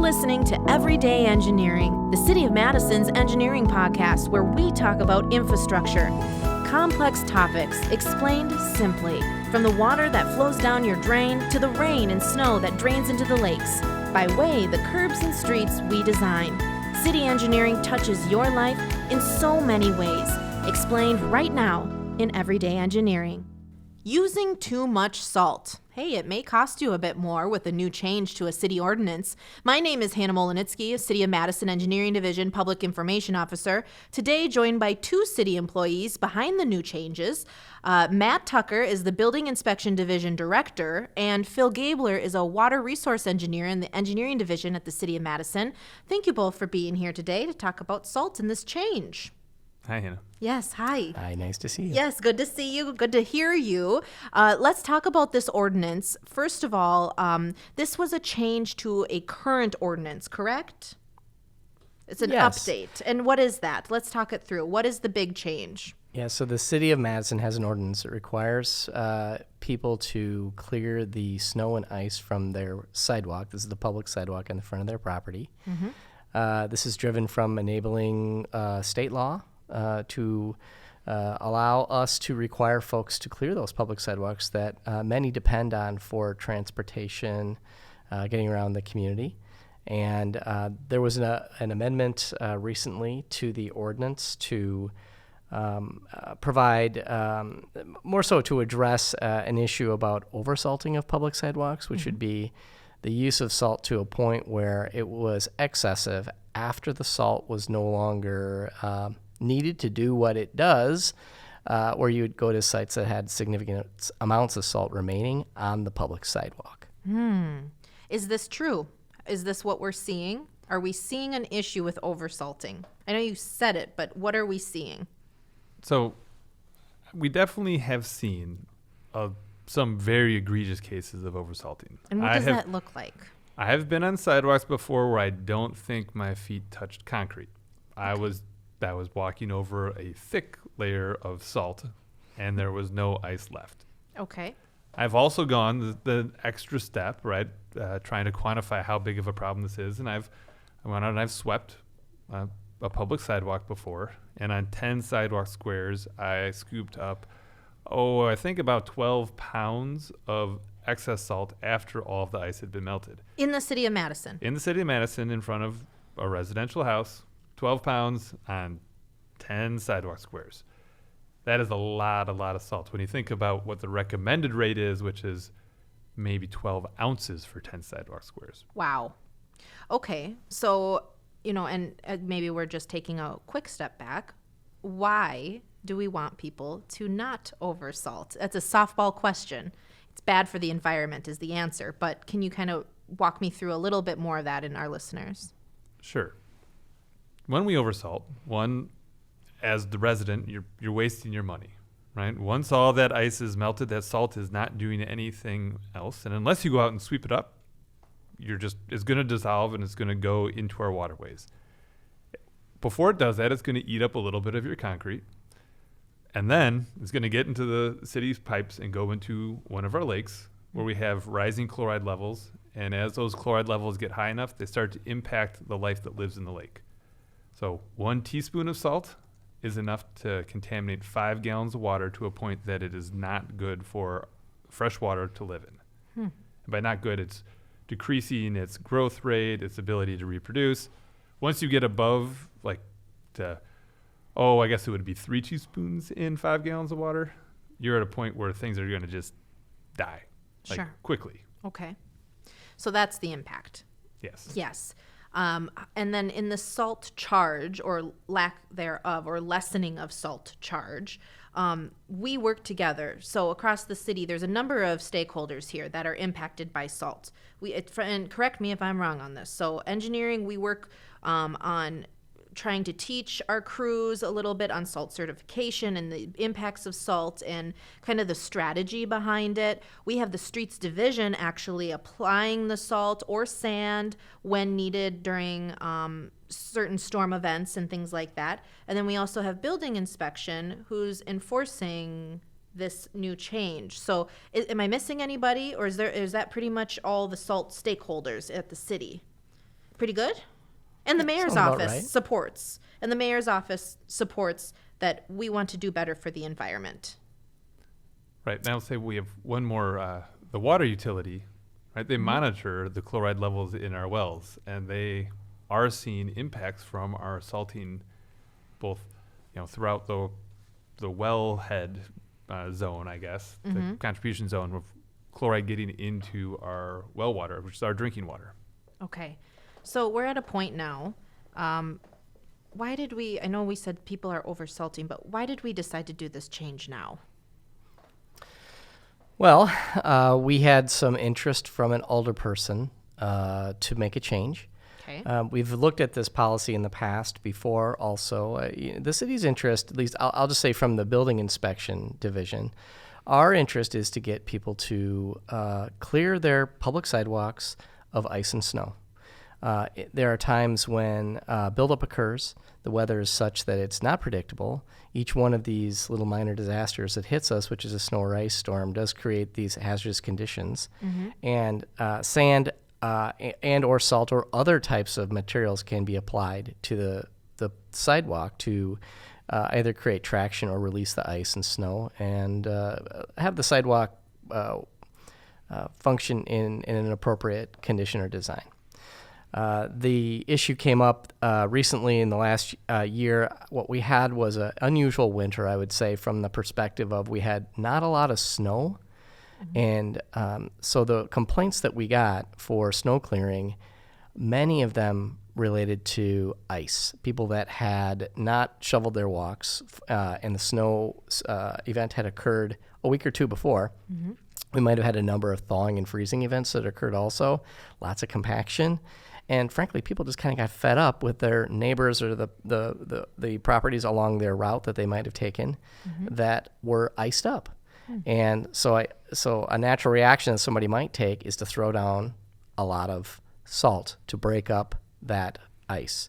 listening to Everyday Engineering, the City of Madison's engineering podcast where we talk about infrastructure. Complex topics explained simply, from the water that flows down your drain to the rain and snow that drains into the lakes. By way the curbs and streets we design. City engineering touches your life in so many ways, explained right now in Everyday Engineering. Using too much salt. Hey, it may cost you a bit more with a new change to a city ordinance. My name is Hannah Mohelnitzky, a City of Madison Engineering Division Public Information Officer. Today, joined by two city employees behind the new changes. Matt Tucker is the Building Inspection Division Director, and Phil Gaebler is a Water Resource Engineer in the Engineering Division at the City of Madison. Thank you both for being here today to talk about salt and this change. Hi, Hannah. Yes, hi. Hi, nice to see you. Yes, good to see you. Good to hear you. Let's talk about this ordinance. First of all, this was a change to a current ordinance, correct? It's an update. And what is that? Let's talk it through. What is the big change? Yeah, so the City of Madison has an ordinance that requires people to clear the snow and ice from their sidewalk. This is the public sidewalk in the front of their property. Mm-hmm. This is driven from enabling state law to allow us to require folks to clear those public sidewalks that many depend on for transportation, getting around the community. And there was an amendment recently to the ordinance to provide, more so to address an issue about oversalting of public sidewalks, which would be the use of salt to a point where it was excessive after the salt was no longer needed to do what it does, where you would go to sites that had significant amounts of salt remaining on the public sidewalk. Is this true? Is this what we're seeing? Are we seeing an issue with oversalting? I know you said it, but what are we seeing? So we definitely have seen some very egregious cases of oversalting. And what does that look like? I have been on sidewalks before where I don't think my feet touched concrete. I was walking over a thick layer of salt, and there was no ice left. Okay. I've also gone the extra step, right, trying to quantify how big of a problem this is, and I went out and I've swept a public sidewalk before, and on 10 sidewalk squares, I scooped up, I think about 12 pounds of excess salt after all of the ice had been melted. In the City of Madison? In the City of Madison, in front of a residential house. 12 pounds on 10 sidewalk squares. That is a lot of salt. When you think about what the recommended rate is, which is maybe 12 ounces for 10 sidewalk squares. Wow. Okay. So, and maybe we're just taking a quick step back. Why do we want people to not oversalt? That's a softball question. It's bad for the environment is the answer, but can you kind of walk me through a little bit more of that in our listeners? Sure. When we oversalt, as the resident, you're wasting your money, right? Once all that ice is melted, that salt is not doing anything else. And unless you go out and sweep it up, it's going to dissolve and it's going to go into our waterways. Before it does that, it's going to eat up a little bit of your concrete. And then it's going to get into the city's pipes and go into one of our lakes where we have rising chloride levels. And as those chloride levels get high enough, they start to impact the life that lives in the lake. So 1 teaspoon of salt is enough to contaminate 5 gallons of water to a point that it is not good for fresh water to live in. And by not good, it's decreasing its growth rate, its ability to reproduce. Once you get above, I guess it would be 3 teaspoons in 5 gallons of water, you're at a point where things are going to just die, quickly. Okay. So that's the impact. Yes. Yes. And then in the salt charge or lack thereof or lessening of salt charge, we work together. So across the city, there's a number of stakeholders here that are impacted by salt. And correct me if I'm wrong on this. So engineering, we work on trying to teach our crews a little bit on salt certification and the impacts of salt and kind of the strategy behind it. We have the streets division actually applying the salt or sand when needed during certain storm events and things like that. And then we also have building inspection who's enforcing this new change. So am I missing anybody, or is that pretty much all the salt stakeholders at the city? pretty good. And the mayor's sounds about office right. supports. And the mayor's office supports that we want to do better for the environment. Right. Now, say we have one more, the water utility, right? They monitor the chloride levels in our wells, and they are seeing impacts from our salting, both, throughout the wellhead zone, I guess, the contribution zone of chloride getting into our well water, which is our drinking water. Okay. So we're at a point now. Why did I know we said people are over-salting, but why did we decide to do this change now? Well, we had some interest from an alderperson to make a change. Okay. We've looked at this policy in the past before also. The city's interest, at least I'll just say from the building inspection division, our interest is to get people to clear their public sidewalks of ice and snow. There are times when buildup occurs. The weather is such that it's not predictable. Each one of these little minor disasters that hits us, which is a snow or ice storm, does create these hazardous conditions. And sand and or salt or other types of materials can be applied to the sidewalk to either create traction or release the ice and snow and have the sidewalk function in an appropriate condition or design. The issue came up recently in the last year. What we had was an unusual winter, I would say, from the perspective of we had not a lot of snow. And so the complaints that we got for snow clearing, many of them related to ice. People that had not shoveled their walks and the snow event had occurred a week or two before. We might have had a number of thawing and freezing events that occurred also, lots of compaction. And frankly, people just kind of got fed up with their neighbors or the properties along their route that they might have taken that were iced up. And so a natural reaction that somebody might take is to throw down a lot of salt to break up that ice.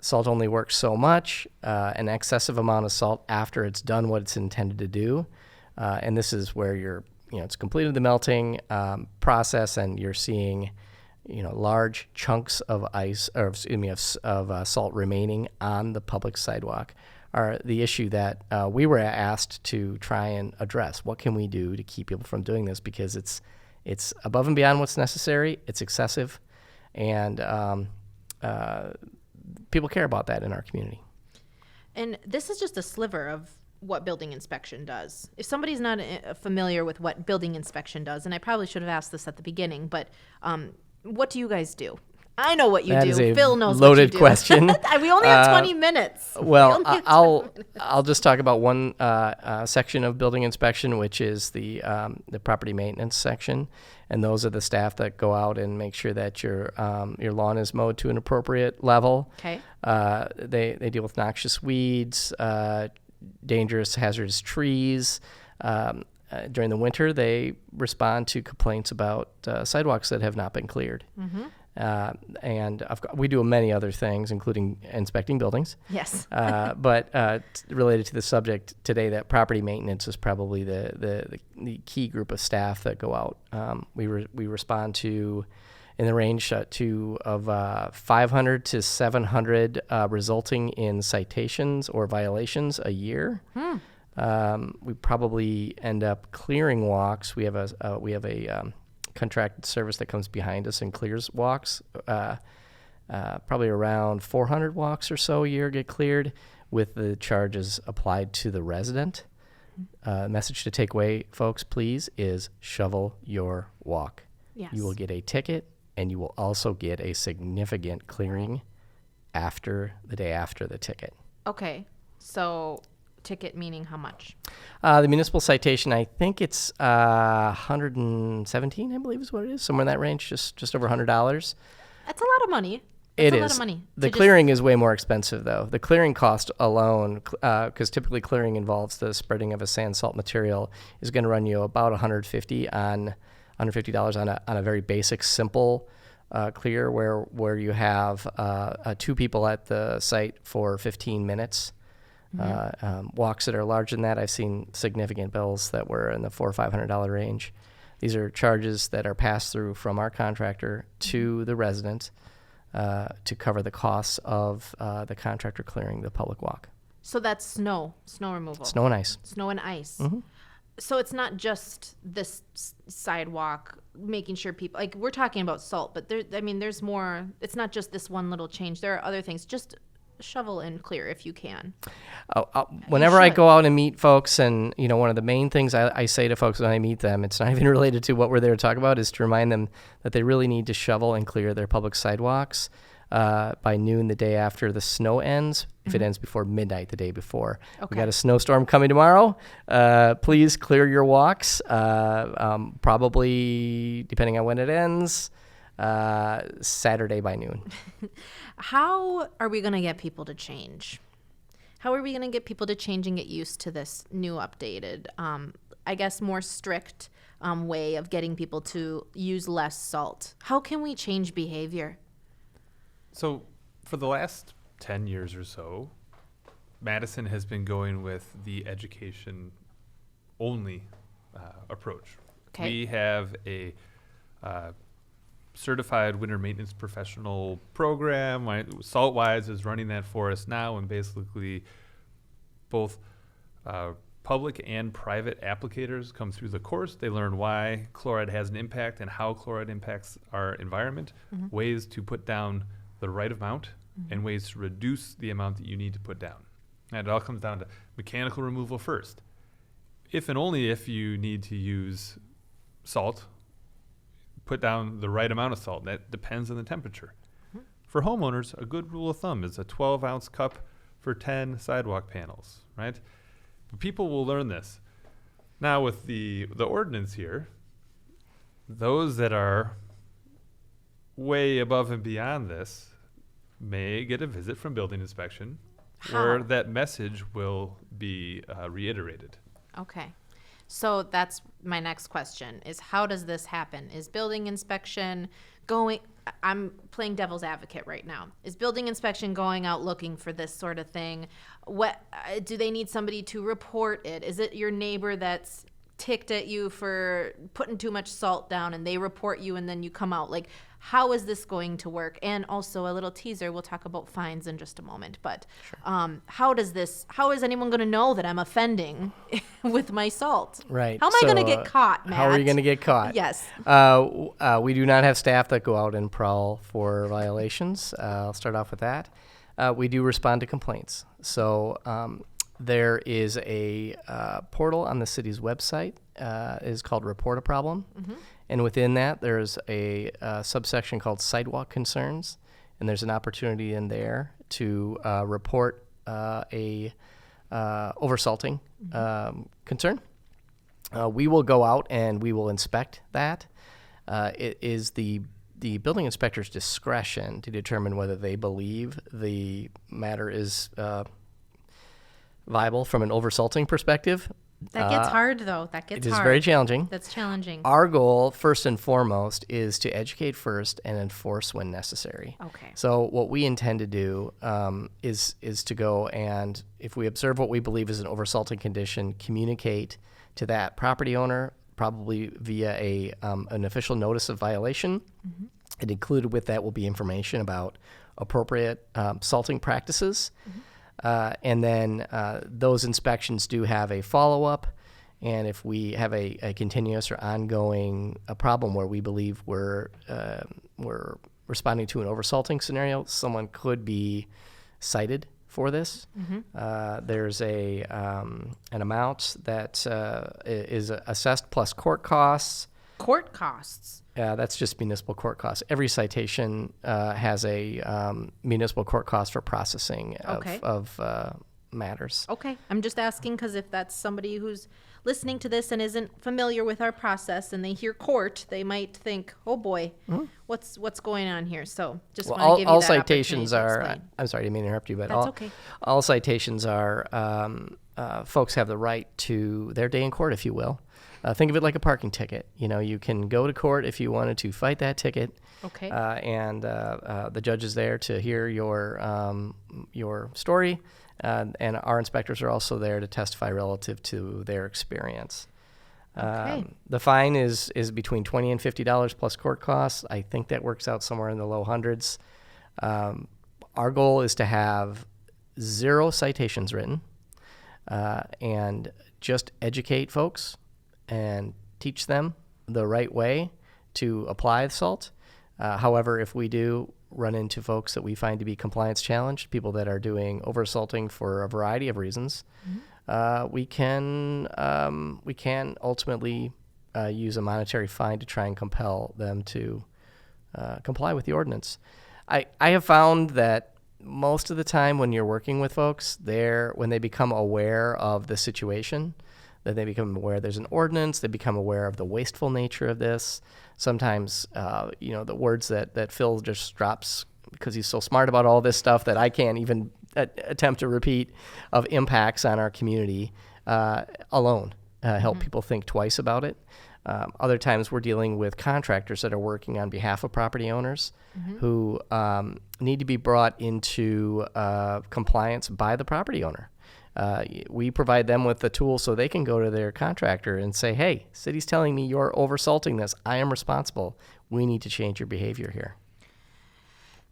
Salt only works so much, an excessive amount of salt after it's done what it's intended to do. And this is where it's completed the melting process and you're seeing large chunks of ice, or excuse me, of salt remaining on the public sidewalk, are the issue that we were asked to try and address. What can we do to keep people from doing this? Because it's above and beyond what's necessary. It's excessive, and people care about that in our community. And this is just a sliver of what building inspection does. If somebody's not familiar with what building inspection does, and I probably should have asked this at the beginning, but what do you guys do? I know what you That do. is a Phil knows loaded what you do. question. We only have 20 minutes. Well, I'll just talk about one section of building inspection, which is the property maintenance section, and those are the staff that go out and make sure that your lawn is mowed to an appropriate level. Okay. They deal with noxious weeds, dangerous, hazardous trees. During the winter, they respond to complaints about sidewalks that have not been cleared. And we do many other things, including inspecting buildings. Yes. But related to the subject today, that property maintenance is probably the key group of staff that go out. We respond to in the range of 500 to 700 resulting in citations or violations a year. We probably end up clearing walks. We have a contracted service that comes behind us and clears walks. Probably around 400 walks or so a year get cleared with the charges applied to the resident. Message to take away, folks, please, is shovel your walk. Yes. You will get a ticket, and you will also get a significant clearing after the day after the ticket. Okay. So ticket meaning how much? The municipal citation, I think it's 117, I believe is what it is, somewhere in that range, just over $100. That's a lot of money. It That's is. a lot of money. The clearing is way more expensive, though. The clearing cost alone, because typically clearing involves the spreading of a sand salt material, is going to run you about $150 on a very basic, simple clear, where you have 2 people at the site for 15 minutes. Walks that are larger than that, I've seen significant bills that were in the $400 or $500 range. These are charges that are passed through from our contractor to the resident. to cover the costs of the contractor clearing the public walk. So that's snow removal. Snow and ice. Snow and ice. Mm-hmm. So it's not just this sidewalk, making sure people, like, we're talking about salt, but there's more. It's not just this one little change. There are other things. Just shovel and clear if you can. Whenever I go out and meet folks, and one of the main things I say to folks when I meet them, it's not even related to what we're there to talk about, is to remind them that they really need to shovel and clear their public sidewalks by noon the day after the snow ends, if it ends before midnight the day before. Okay. We got a snowstorm coming tomorrow. Please clear your walks, probably, depending on when it ends, Saturday by noon. How are we going to get people to change? How are we going to get people to change and get used to this new updated, I guess more strict way of getting people to use less salt? How can we change behavior? So for the last 10 years or so, Madison has been going with the education only approach. Okay. We have a certified winter maintenance professional program. Saltwise is running that for us now, and basically both public and private applicators come through the course. They learn why chloride has an impact and how chloride impacts our environment, ways to put down the right amount, and ways to reduce the amount that you need to put down. And it all comes down to mechanical removal first. If and only if you need to use salt, put down the right amount of salt. That depends on the temperature. For homeowners, a good rule of thumb is a 12-ounce cup for 10 sidewalk panels, right? But people will learn this. Now with the ordinance here, those that are way above and beyond this may get a visit from building inspection, where that message will be reiterated. Okay. So that's my next question, is how does this happen? Is building inspection going, I'm playing devil's advocate right now. Is building inspection going out looking for this sort of thing? What do they need somebody to report it? Is it your neighbor that's ticked at you for putting too much salt down and they report you and then you come out? Like, how is this going to work? And also a little teaser, we'll talk about fines in just a moment, but how is anyone going to know that I'm offending with my salt? Right. How am I going to get caught, Matt? How are you going to get caught? Yes. We do not have staff that go out and prowl for violations. I'll start off with that. We do respond to complaints. So there is a portal on the city's website. It is called Report a Problem. And within that, there's a subsection called Sidewalk Concerns. And there's an opportunity in there to report a oversalting concern. We will go out and we will inspect that. It is the building inspector's discretion to determine whether they believe the matter is viable from an oversalting perspective. That gets hard, though. That gets hard. It is very challenging. That's challenging. Our goal, first and foremost, is to educate first and enforce when necessary. Okay. So what we intend to do is to go and, if we observe what we believe is an oversalting condition, communicate to that property owner, probably via an official notice of violation. And included with that will be information about appropriate salting practices. And then those inspections do have a follow-up, and if we have a continuous or ongoing problem where we believe we're responding to an oversalting scenario, someone could be cited for this. There's an amount that is assessed plus court costs. Court costs? That's just municipal court costs. Every citation has a municipal court cost for processing of matters. Okay. I'm just asking because if that's somebody who's listening to this and isn't familiar with our process and they hear court, they might think, oh boy, what's going on here? So just want to give you that all citations opportunity to are, explain. I'm sorry, I didn't mean to interrupt you, but That's okay. all citations are, folks have the right to their day in court, if you will. Think of it like a parking ticket. You can go to court if you wanted to fight that ticket. Okay. And the judge is there to hear your story, and our inspectors are also there to testify relative to their experience. Okay. The fine is between $20 and $50 plus court costs. I think that works out somewhere in the low hundreds. Our goal is to have 0 citations written and just educate folks and teach them the right way to apply the salt. However, if we do run into folks that we find to be compliance challenged, people that are doing oversalting for a variety of reasons, we can ultimately use a monetary fine to try and compel them to comply with the ordinance. I have found that most of the time when you're working with folks, when they become aware of the situation, that they become aware there's an ordinance, they become aware of the wasteful nature of this. Sometimes, the words that Phil just drops because he's so smart about all this stuff that I can't even attempt to repeat, of impacts on our community alone help people think twice about it. Other times we're dealing with contractors that are working on behalf of property owners who need to be brought into compliance by the property owner. We provide them with the tools so they can go to their contractor and say, hey, city's telling me you're oversalting this. I am responsible. We need to change your behavior here.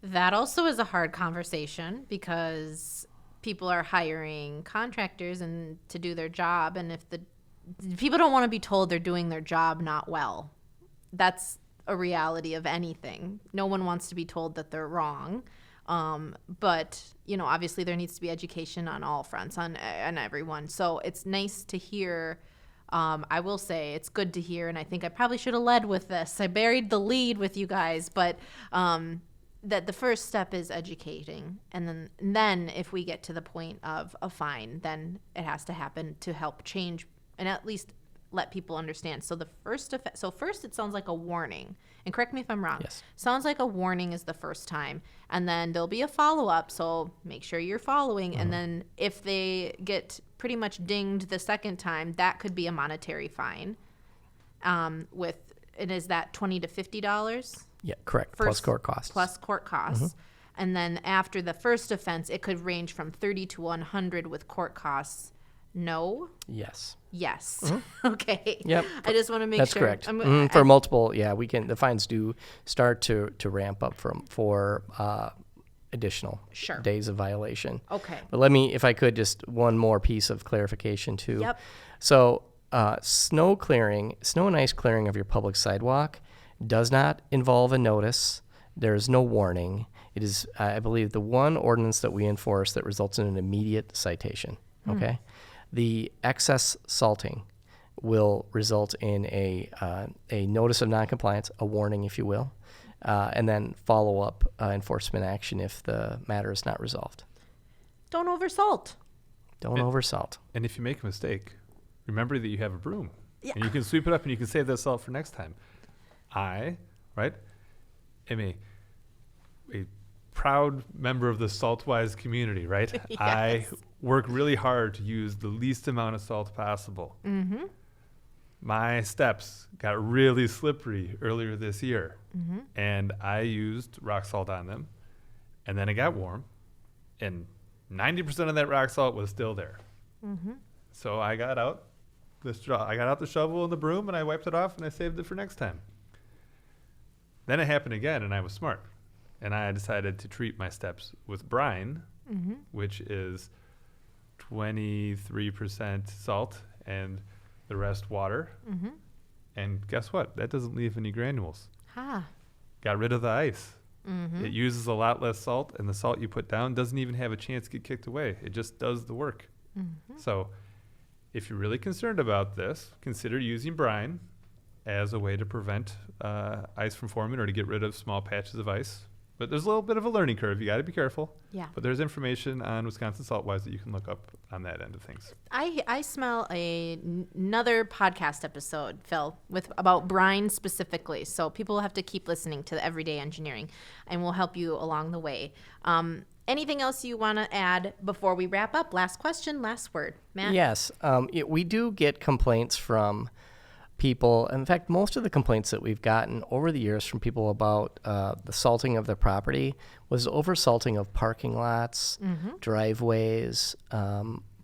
That also is a hard conversation because people are hiring contractors and to do their job. And if the people don't want to be told they're doing their job not well, that's a reality of anything. No one wants to be told that they're wrong. But, obviously there needs to be education on all fronts, on everyone. So it's nice to hear. I will say it's good to hear, and I think I probably should have led with this. I buried the lead with you guys, but that the first step is educating. And then if we get to the point of a fine, then it has to happen to help change and at least let people understand. So first it sounds like a warning. And correct me if I'm wrong. Yes. Sounds like a warning is the first time. And then there'll be a follow-up, so make sure you're following. And then if they get pretty much dinged the second time, that could be a monetary fine. And is that $20 to $50? Yeah, correct. Plus court costs. Plus court costs. And then after the first offense, it could range from $30 to $100 with court costs. No? Yes. Yes. Okay. Yep. I just want to make That's sure. That's correct. For multiple, the fines do start to ramp up for additional days of violation. Okay. But let me, if I could, just one more piece of clarification too. Yep. So snow and ice clearing of your public sidewalk does not involve a notice. There is no warning. It is, I believe, the one ordinance that we enforce that results in an immediate citation. Okay. The excess salting will result in a notice of noncompliance, a warning, if you will, and then follow-up enforcement action if the matter is not resolved. Don't oversalt. Don't oversalt. And if you make a mistake, remember that you have a broom. Yeah. And you can sweep it up and you can save that salt for next time. I am a proud member of the Saltwise community, right? Yes. I work really hard to use the least amount of salt possible. My steps got really slippery earlier this year, and I used rock salt on them, and then it got warm, and 90% of that rock salt was still there. So I got out the shovel and the broom, and I wiped it off, and I saved it for next time. Then it happened again, and I was smart. And I decided to treat my steps with brine, which is 23% salt and the rest water. And guess what? That doesn't leave any granules. Got rid of the ice. It uses a lot less salt, and the salt you put down doesn't even have a chance to get kicked away. It just does the work. So if you're really concerned about this, consider using brine as a way to prevent ice from forming or to get rid of small patches of ice. But there's a little bit of a learning curve. You got to be careful. Yeah. But there's information on Wisconsin Saltwise that you can look up on that end of things. I smell another podcast episode, Phil, about brine specifically. So people will have to keep listening to the Everyday Engineering, and we'll help you along the way. Anything else you want to add before we wrap up? Last question, last word. Matt? Yes. We do get complaints from people. In fact, most of the complaints that we've gotten over the years from people about the salting of their property was oversalting of parking lots, driveways,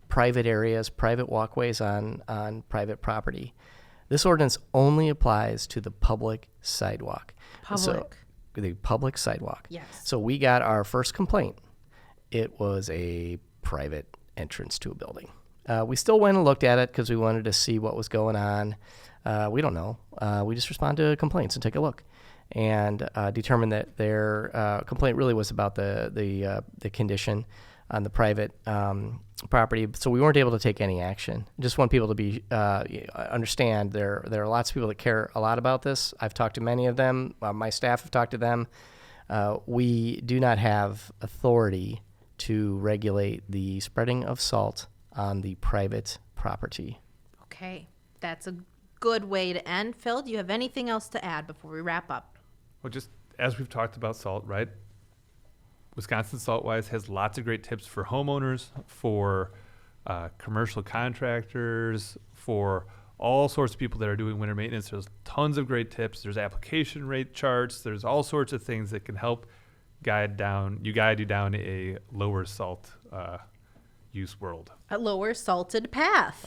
private areas, private walkways on private property. This ordinance only applies to the public sidewalk. Public. the public sidewalk. Yes. So we got our first complaint. It was a private entrance to a building. We still went and looked at it because we wanted to see what was going on. We don't know. We just respond to complaints and take a look, and determined that their complaint really was about the condition on the private property. So we weren't able to take any action. Just want people to be understand there are lots of people that care a lot about this. I've talked to many of them. My staff have talked to them. We do not have authority to regulate the spreading of salt on the private property. Okay, that's a good way to end. Phil, do you have anything else to add before we wrap up? Well, just as we've talked about salt, right? Wisconsin Saltwise has lots of great tips for homeowners, for commercial contractors, for all sorts of people that are doing winter maintenance. There's tons of great tips. There's application rate charts. There's all sorts of things that can help guide you down a lower salt use world. A lower salted path.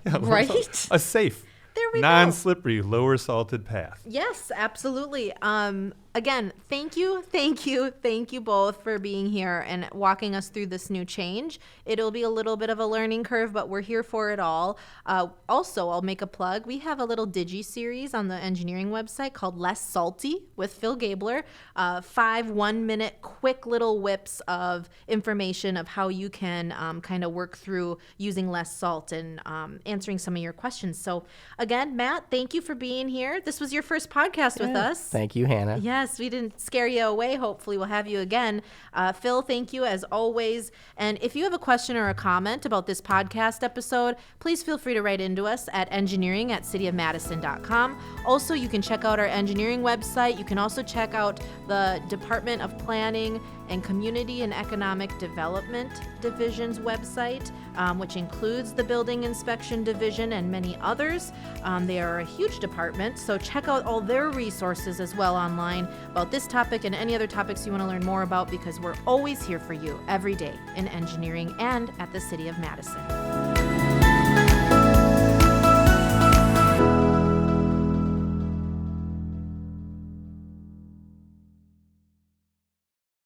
Right? A safe, there we non-slippery, lower salted path. Yes, absolutely. Again, thank you both for being here and walking us through this new change. It'll be a little bit of a learning curve, but we're here for it all. Also, I'll make a plug. We have a little digi-series on the engineering website called Less Salty with Phil Gaebler. 5 1-minute quick little whips of information of how you can kind of work through using less salt and answering some of your questions. So again, Matt, thank you for being here. This was your first podcast with us. Thank you, Hannah. Yes, we didn't scare you away. Hopefully we'll have you again. Phil, thank you as always. And if you have a question or a comment about this podcast episode, please feel free to write into us at engineering@cityofmadison.com. Also, you can check out our engineering website. You can also check out the Department of Planning and Community and Economic Development Division's website, which includes the Building Inspection Division and many others. They are a huge department, so check out all their resources as well online about this topic and any other topics you want to learn more about, because we're always here for you every day in engineering and at the City of Madison.